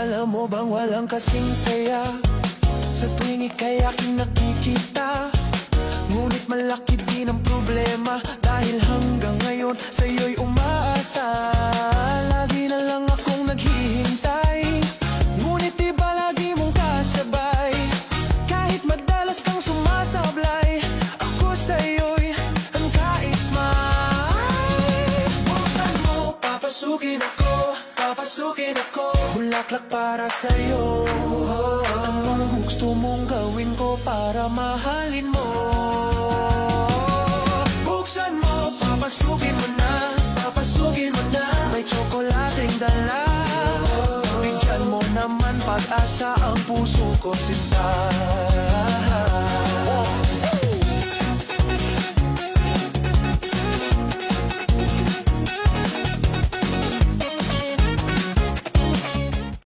Alam mo bang walang kasing saya sa tuwing ika'y aking nakikita? Ngunit malaki din ang problema, dahil hanggang ngayon sa'yo'y umaasa. Lagi na lang akong naghihintay, ngunit iba lagi mong kasabay. Kahit madalas kang sumasablay, ako sa'yo'y ang kaismay. Buksan mo, papasukin ako, papasukin ako. Bulaklak para sa'yo. Anong gusto mong gawin ko para mahalin mo? Buksan mo, papasukin mo na, papasukin mo na. May tsokolating dala, bigyan mo naman pag-asa ang puso ko, sinta.